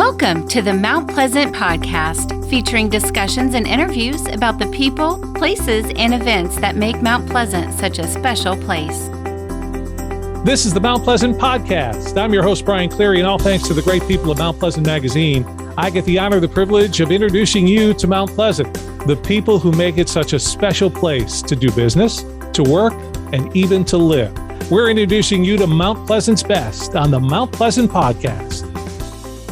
Welcome to the Mount Pleasant podcast, featuring discussions and interviews about the people, places, and events that make Mount Pleasant such a special place. This is the Mount Pleasant podcast. I'm your host, Brian Cleary, and all thanks to the great people of Mount Pleasant Magazine, I get the honor, the privilege of introducing you to Mount Pleasant, the people who make it such a special place to do business, to work, and even to live. We're introducing you to Mount Pleasant's best on the Mount Pleasant podcast.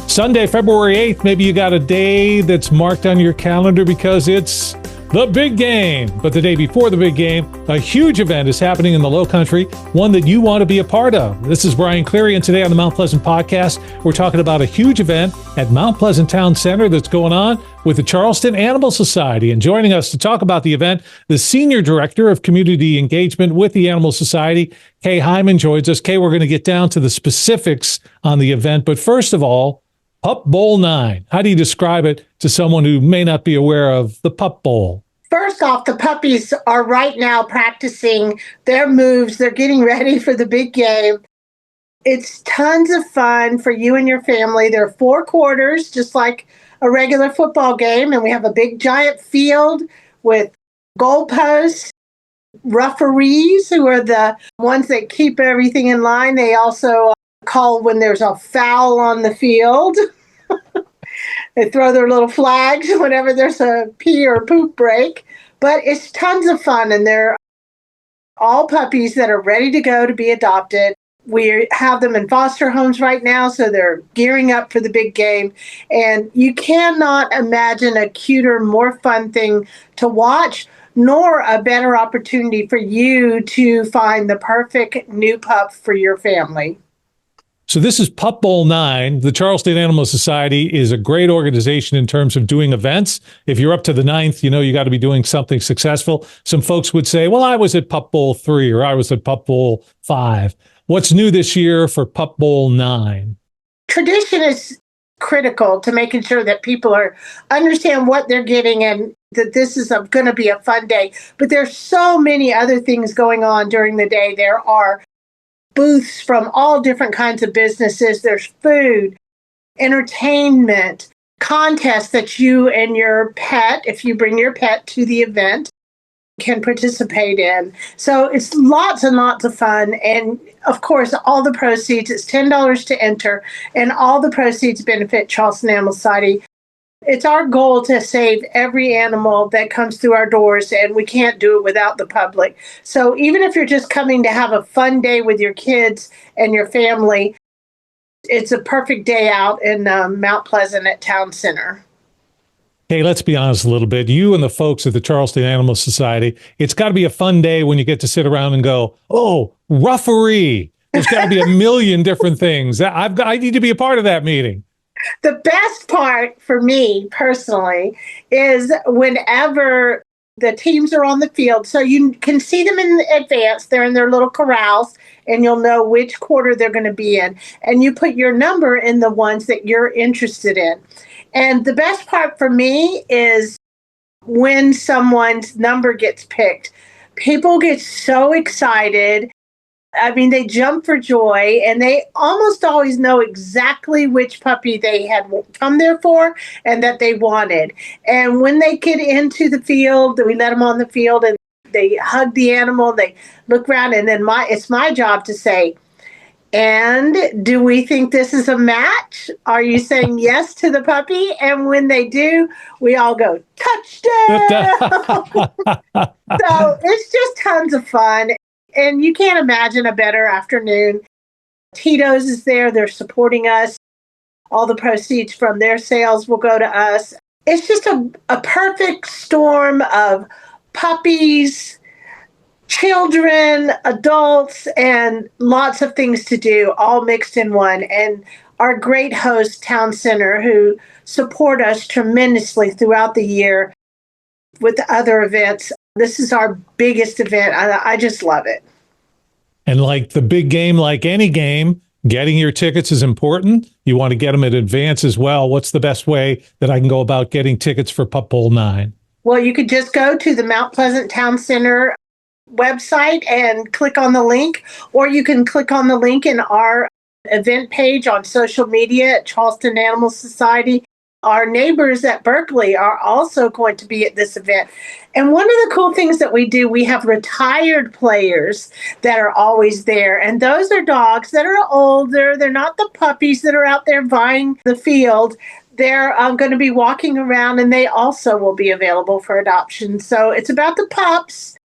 Sunday, February 8th, maybe you got a day that's marked on your calendar because it's the big game. But the day before the big game, a huge event is happening in the Lowcountry, one that you want to be a part of. This is Brian Cleary, and today on the Mount Pleasant podcast, we're talking about a huge event at Mount Pleasant Towne Centre that's going on with the Charleston Animal Society. And joining us to talk about the event, the Senior Director of Community Engagement with the Animal Society, Kay Hyman, joins us. Kay, we're going to get down to the specifics on the event. But first of all, Pup Bowl IX. How do you describe it to someone who may not be aware of the Pup Bowl? First off, the puppies are right now practicing their moves. They're getting ready for the big game. It's tons of fun for you and your family. There are 4 quarters, just like a regular football game, and we have a big giant field with goalposts, referees who are the ones that keep everything in line. They also call when there's a foul on the field. They throw their little flags whenever there's a pee or poop break. But it's tons of fun, and they're all puppies that are ready to go to be adopted. We have them in foster homes right now, so they're gearing up for the big game. And you cannot imagine a cuter, more fun thing to watch, nor a better opportunity for you to find the perfect new pup for your family. So this is Pup Bowl IX. The Charleston Animal Society is a great organization in terms of doing events. If you're up to the 9th, you know you got to be doing something successful. Some folks would say, well, I was at Pup Bowl III or I was at Pup Bowl V. What's new this year for Pup Bowl IX? Tradition is critical to making sure that people understand what they're getting and that this is going to be a fun day. But there's so many other things going on during the day. There are booths from all different kinds of businesses. There's food, entertainment, contests that you and your pet, if you bring your pet to the event, can participate in. So it's lots and lots of fun. And of course, all the proceeds, it's $10 to enter, and all the proceeds benefit Charleston Animal Society. It's our goal to save every animal that comes through our doors, and we can't do it without the public. So even if you're just coming to have a fun day with your kids and your family, it's a perfect day out in Mount Pleasant at Towne Centre. Hey, let's be honest a little bit. You and the folks at the Charleston Animal Society, it's got to be a fun day when you get to sit around and go, oh, referee. There's got to be a million different things. I need to be a part of that meeting. The best part for me personally is whenever the teams are on the field, so you can see them in advance. They're in their little corrals, and you'll know which quarter they're going to be in. And you put your number in the ones that you're interested in. And the best part for me is when someone's number gets picked. People get so excited. I mean, they jump for joy, and they almost always know exactly which puppy they had come there for and that they wanted. And when they get into the field, we let them on the field, and they hug the animal, they look around, and then it's my job to say, and do we think this is a match? Are you saying yes to the puppy? And when they do, we all go, touchdown! So it's just tons of fun. And you can't imagine a better afternoon. Tito's is there. They're supporting us. All the proceeds from their sales will go to us. It's just a perfect storm of puppies, children, adults, and lots of things to do, all mixed in one. And our great host, Towne Centre, who support us tremendously throughout the year with other events. This is our biggest event. I just love it. And like the big game, like any game, getting your tickets is important. You want to get them in advance as well. What's the best way that I can go about getting tickets for Pup Bowl IX? Well, you could just go to the Mount Pleasant Towne Centre website and click on the link, or you can click on the link in our event page on social media at Charleston Animal Society. Our neighbors at Berkeley are also going to be at this event. And one of the cool things that we do, we have retired players that are always there. And those are dogs that are older. They're not the puppies that are out there vying the field. They're going to be walking around, and they also will be available for adoption. So it's about the pups.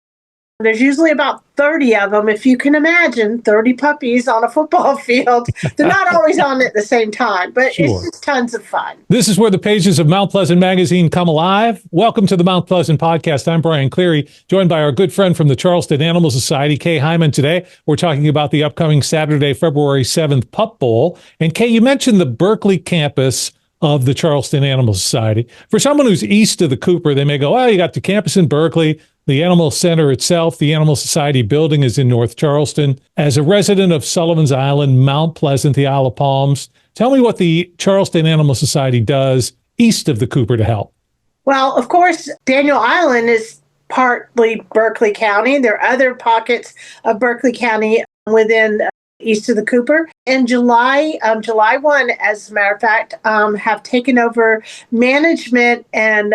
There's usually about 30 of them. If you can imagine 30 puppies on a football field, they're not always on at the same time, but Sure. It's just tons of fun. This is where the pages of Mount Pleasant Magazine come alive. Welcome to the Mount Pleasant Podcast. I'm Brian Cleary, joined by our good friend from the Charleston Animal Society, Kay Hyman. Today, we're talking about the upcoming Saturday, February 7th Pup Bowl. And Kay, you mentioned the Berkeley campus of the Charleston Animal Society. For someone who's east of the Cooper, they may go, oh, you got the campus in Berkeley. The Animal Center itself, the Animal Society building, is in North Charleston. As a resident of Sullivan's Island, Mount Pleasant, the Isle of Palms, tell me what the Charleston Animal Society does east of the Cooper to help. Well, of course, Daniel Island is partly Berkeley County. There are other pockets of Berkeley County within east of the Cooper. In July 1, as a matter of fact, have taken over management and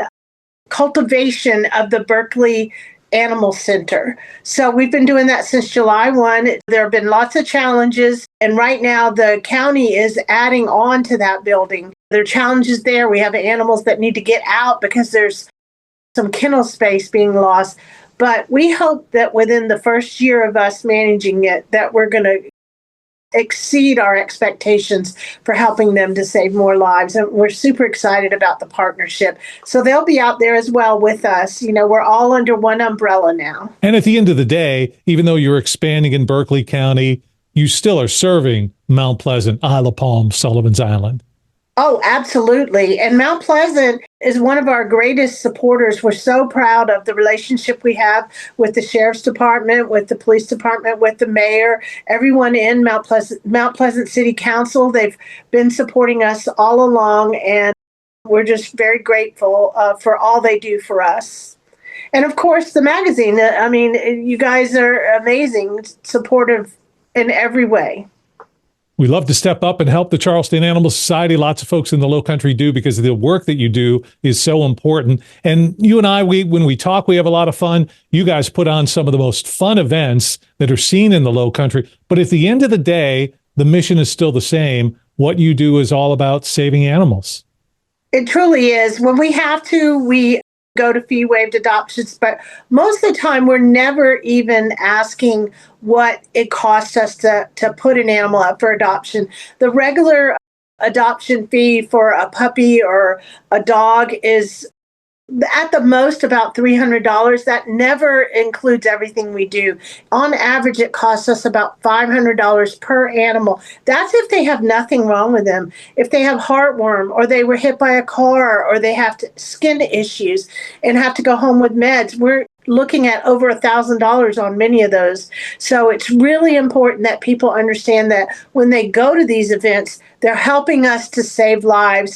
cultivation of the Berkeley Animal Center. So we've been doing that since July 1. There have been lots of challenges, and right now the county is adding on to that building. There are challenges there. We have animals that need to get out because there's some kennel space being lost. But we hope that within the first year of us managing it, that we're going to exceed our expectations for helping them to save more lives. And we're super excited about the partnership. So they'll be out there as well with us. You know, we're all under one umbrella now. And at the end of the day, even though you're expanding in Berkeley County, you still are serving Mount Pleasant, Isle of Palms, Sullivan's Island. Oh, absolutely. And Mount Pleasant is one of our greatest supporters. We're so proud of the relationship we have with the Sheriff's Department, with the Police Department, with the mayor, everyone in Mount Pleasant City Council. They've been supporting us all along, and we're just very grateful for all they do for us. And of course, the magazine. I mean, you guys are amazing, supportive in every way. We love to step up and help the Charleston Animal Society. Lots of folks in the Low Country do, because the work that you do is so important. And you and I, when we talk, we have a lot of fun. You guys put on some of the most fun events that are seen in the Low Country. But at the end of the day, the mission is still the same. What you do is all about saving animals. It truly is. When we have to, we go to fee-waived adoptions, but most of the time we're never even asking what it costs us to put an animal up for adoption. The regular adoption fee for a puppy or a dog is at the most about $300. That never includes everything we do. On average, it costs us about $500 per animal. That's if they have nothing wrong with them. If they have heartworm, or they were hit by a car, or they have skin issues and have to go home with meds, we're looking at over $1,000 on many of those. So it's really important that people understand that when they go to these events, they're helping us to save lives.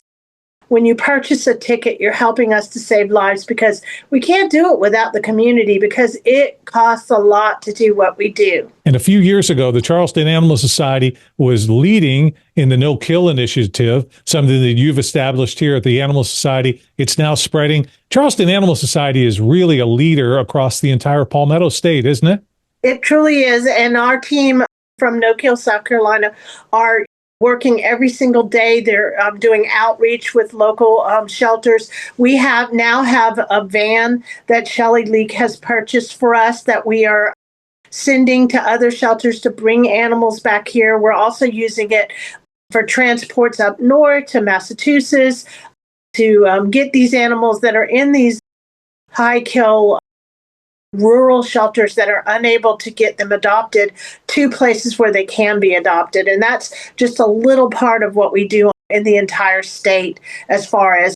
When you purchase a ticket, you're helping us to save lives, because we can't do it without the community, because it costs a lot to do what we do. And a few years ago, the Charleston Animal Society was leading in the no-kill initiative, something that you've established here at the Animal Society. It's now spreading. Charleston Animal Society is really a leader across the entire Palmetto State, isn't it? It truly is. And our team from No Kill, South Carolina, are working every single day. They're doing outreach with local shelters. We now have a van that Shelley Leak has purchased for us that we are sending to other shelters to bring animals back here. We're also using it for transports up north to Massachusetts to get these animals that are in these high kill rural shelters that are unable to get them adopted to places where they can be adopted. And that's just a little part of what we do in the entire state as far as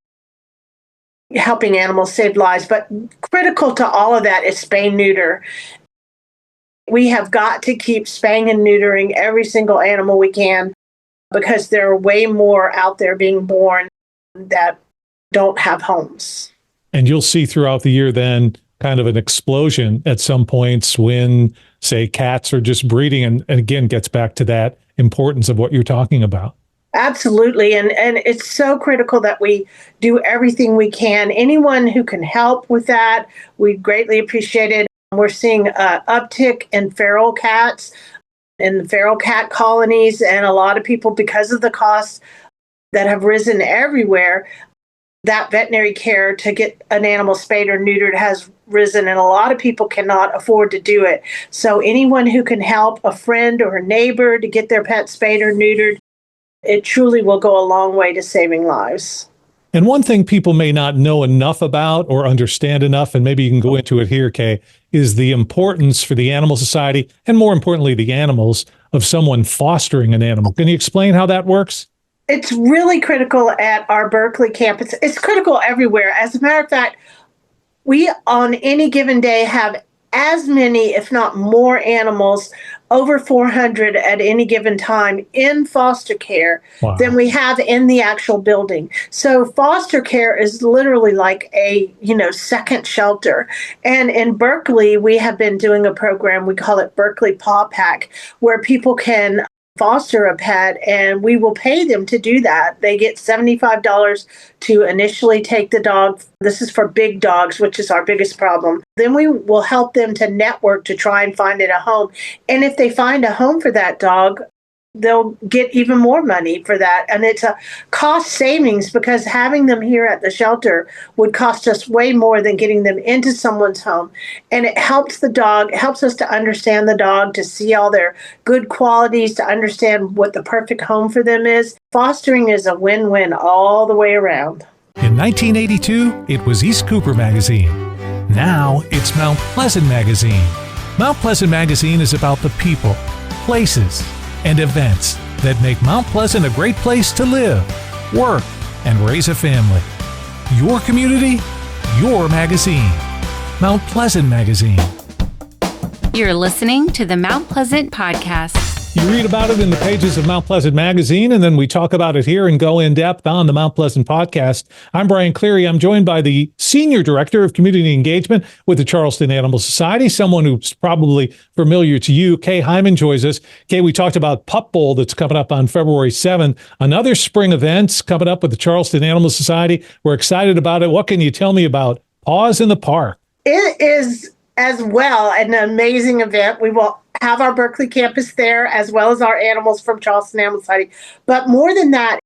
helping animals save lives. But critical to all of that is spay neuter. We have got to keep spaying and neutering every single animal we can, because there are way more out there being born that don't have homes. And you'll see throughout the year then kind of an explosion at some points when, say, cats are just breeding, and again, gets back to that importance of what you're talking about. Absolutely. And it's so critical that we do everything we can. Anyone who can help with that, we greatly appreciate it. We're seeing an uptick in feral cats in the feral cat colonies, and a lot of people, because of the costs that have risen everywhere, that veterinary care to get an animal spayed or neutered has risen, and a lot of people cannot afford to do it. So anyone who can help a friend or a neighbor to get their pet spayed or neutered, it truly will go a long way to saving lives. And one thing people may not know enough about or understand enough, and maybe you can go into it here, Kay, is the importance for the Animal Society, and more importantly, the animals, of someone fostering an animal. Can you explain how that works? It's really critical at our Berkeley campus. It's critical everywhere. As a matter of fact, we on any given day have as many, if not more, animals, over 400 at any given time in foster care than we have in the actual building. So foster care is literally like a, second shelter. And in Berkeley, we have been doing a program, we call it Berkeley Paw Pack, where people can foster a pet, and we will pay them to do that. They get $75 to initially take the dog. This is for big dogs, which is our biggest problem. Then we will help them to network to try and find it a home. And if they find a home for that dog, they'll get even more money for that. And it's a cost savings, because having them here at the shelter would cost us way more than getting them into someone's home. And it helps the dog, it helps us to understand the dog, to see all their good qualities, to understand what the perfect home for them is. Fostering is a win-win all the way around. In 1982, it was East Cooper Magazine. Now it's Mount Pleasant Magazine. Mount Pleasant Magazine is about the people, places, and events that make Mount Pleasant a great place to live, work, and raise a family. Your community, your magazine. Mount Pleasant Magazine. You're listening to the Mount Pleasant Podcast. You read about it in the pages of Mount Pleasant Magazine, and then we talk about it here and go in depth on the Mount Pleasant Podcast. I'm Brian Cleary. I'm joined by the Senior Director of Community Engagement with the Charleston Animal Society, someone who's probably familiar to you. Kay Hyman joins us. Kay, we talked about Pup Bowl that's coming up on February 7th. Another spring event coming up with the Charleston Animal Society. We're excited about it. What can you tell me about Paws in the Park? It is as well an amazing event. We will have our Berkeley campus there, as well as our animals from Charleston Animal Society. But more than that,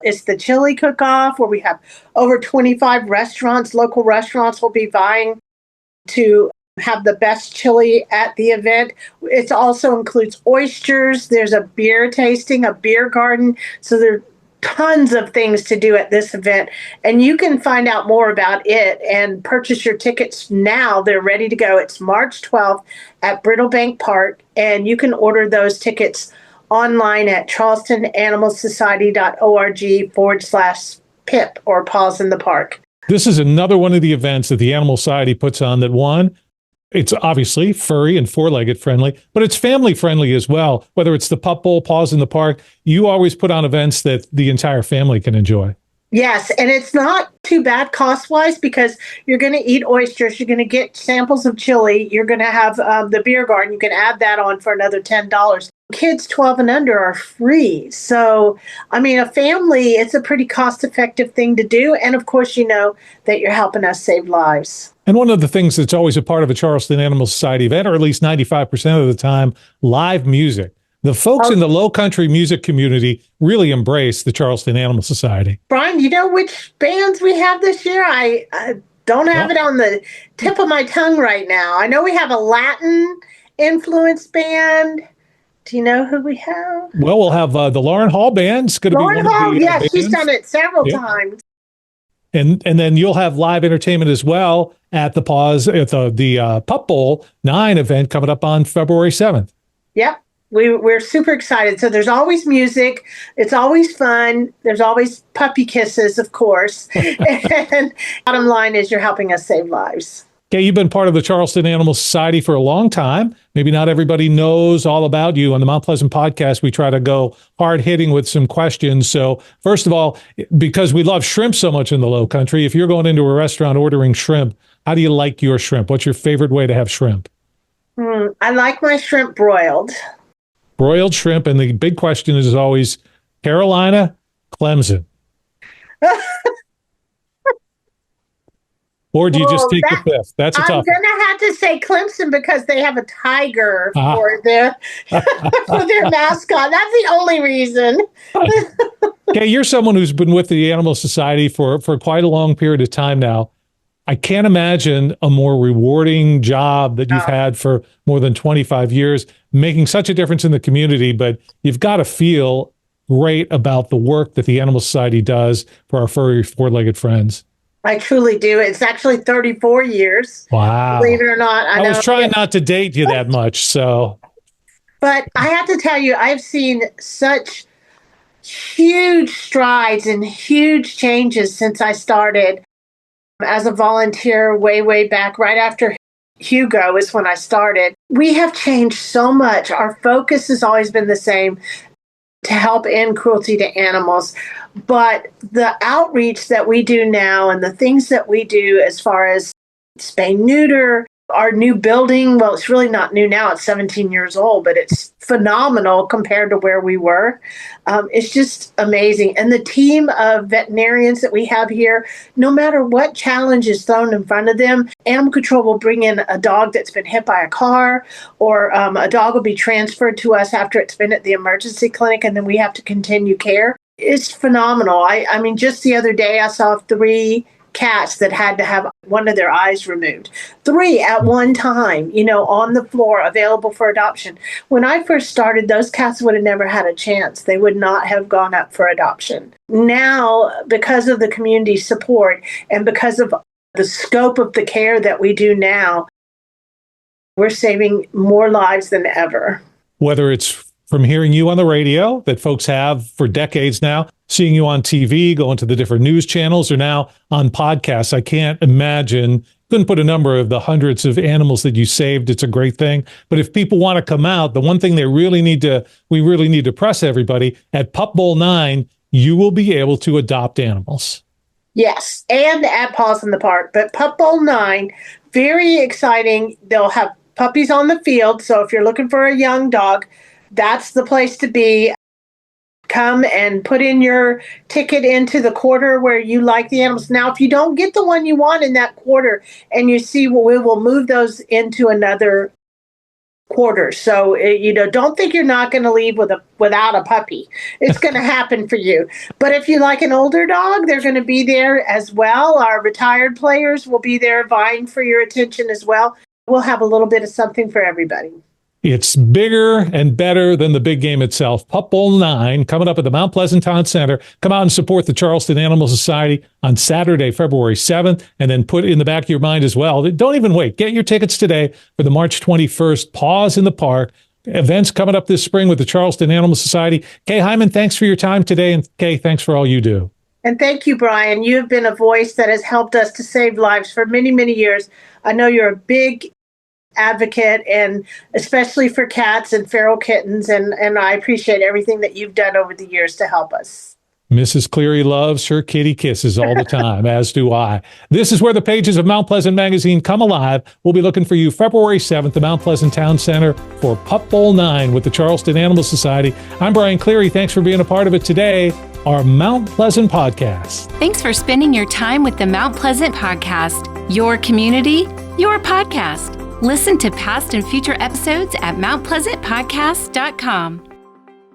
it's the chili cook-off, where we have over 25 restaurants. Local restaurants will be vying to have the best chili at the event. It also includes oysters. There's a beer tasting, a beer garden. So there are tons of things to do at this event. And you can find out more about it and purchase your tickets now. They're ready to go. It's March 12th at Brittlebank Park, and you can order those tickets online at charlestonanimalsociety.org/PIP, or Paws in the Park. This is another one of the events that the Animal Society puts on that, one, it's obviously furry and four-legged friendly, but it's family friendly as well. Whether it's the Pup Bowl, Paws in the Park, you always put on events that the entire family can enjoy. Yes, and it's not too bad cost-wise, because you're going to eat oysters, you're going to get samples of chili, you're going to have the beer garden. You can add that on for another $10. Kids 12 and under are free. So, I mean, a family, it's a pretty cost-effective thing to do. And of course, you know that you're helping us save lives. And one of the things that's always a part of a Charleston Animal Society event, or at least 95% of the time, live music. The folks in the low country music community really embrace the Charleston Animal Society. Brian, you know which bands we have this year? I don't have it on the tip of my tongue right now. I know we have a Latin influenced band. Do you know who we have? Well, we'll have the Lauren Hall Band. It's going to be one Hall, of the yes, bands. She's done it several times. And then you'll have live entertainment as well at the Paws, at the Pup Bowl IX event coming up on February 7th. Yep. We're super excited. So there's always music. It's always fun. There's always puppy kisses, of course. And bottom line is you're helping us save lives. Okay, you've been part of the Charleston Animal Society for a long time. Maybe not everybody knows all about you. On the Mount Pleasant Podcast, we try to go hard-hitting with some questions. So first of all, because we love shrimp so much in the Low Country, if you're going into a restaurant ordering shrimp, how do you like your shrimp? What's your favorite way to have shrimp? I like my shrimp broiled. broiled shrimp, and the big question is always Carolina, Clemson. Or do you just take the fifth? That's a tough one. I'm going to have to say Clemson because they have a tiger for their for their mascot. That's the only reason. Okay, you're someone who's been with the Animal Society for quite a long period of time now. I can't imagine a more rewarding job that you've had for more than 25 years, making such a difference in the community, but you've got to feel great about the work that the Animal Society does for our furry four-legged friends. I truly do. It's actually 34 years. Wow. Believe it or not. I was trying not to date you that much, so. But I have to tell you, I've seen such huge strides and huge changes since I started as a volunteer way back, right after Hugo is when I started. We have changed so much. Our focus has always been the same, to help end cruelty to animals. But the outreach that we do now and the things that we do as far as spay neuter, our new building, well, it's really not new now. It's 17 years old, but it's phenomenal compared to where we were. It's just amazing. And the team of veterinarians that we have here, no matter what challenge is thrown in front of them, animal control will bring in a dog that's been hit by a car, or a dog will be transferred to us after it's been at the emergency clinic, and then we have to continue care. It's phenomenal. I mean, just the other day, I saw 3 cats that had to have one of their eyes removed. 3 at one time, on the floor, available for adoption. When I first started, those cats would have never had a chance. They would not have gone up for adoption. Now, because of the community support and because of the scope of the care that we do now, we're saving more lives than ever. Whether it's from hearing you on the radio that folks have for decades now, seeing you on TV, going to the different news channels, or now on podcasts, I can't imagine, couldn't put a number of the hundreds of animals that you saved. It's a great thing. But if people want to come out, the one thing we really need to press everybody, at Pup Bowl IX, you will be able to adopt animals. Yes, and at Paws in the Park. But Pup Bowl IX, very exciting. They'll have puppies on the field. So if you're looking for a young dog, that's the place to be. Come and put in your ticket into the quarter where you like the animals. Now, if you don't get the one you want in that quarter and you see, well, we will move those into another quarter. So, don't think you're not going to leave without a puppy. It's going to happen for you. But if you like an older dog, they're going to be there as well. Our retired players will be there vying for your attention as well. We'll have a little bit of something for everybody. It's bigger and better than the big game itself. Pup Bowl IX coming up at the Mount Pleasant Towne Centre. Come out and support the Charleston Animal Society on Saturday, February 7th, and then put it in the back of your mind as well. Don't even wait. Get your tickets today for the March 21st Paws in the Park. Events coming up this spring with the Charleston Animal Society. Kay Hyman, thanks for your time today. And Kay, thanks for all you do. And thank you, Brian. You have been a voice that has helped us to save lives for many, many years. I know you're a big advocate, and especially for cats and feral kittens, and I appreciate everything that you've done over the years to help us. Mrs. Cleary loves her kitty kisses all the time, as do I. This is where the pages of Mount Pleasant Magazine come alive. We'll be looking for you February 7th at Mount Pleasant Towne Centre for Pup Bowl IX with the Charleston Animal Society. I'm Brian Cleary. Thanks for being a part of it today, our Mount Pleasant podcast. Thanks for spending your time with the Mount Pleasant podcast, your community, your podcast. Listen to past and future episodes at mountpleasantpodcast.com.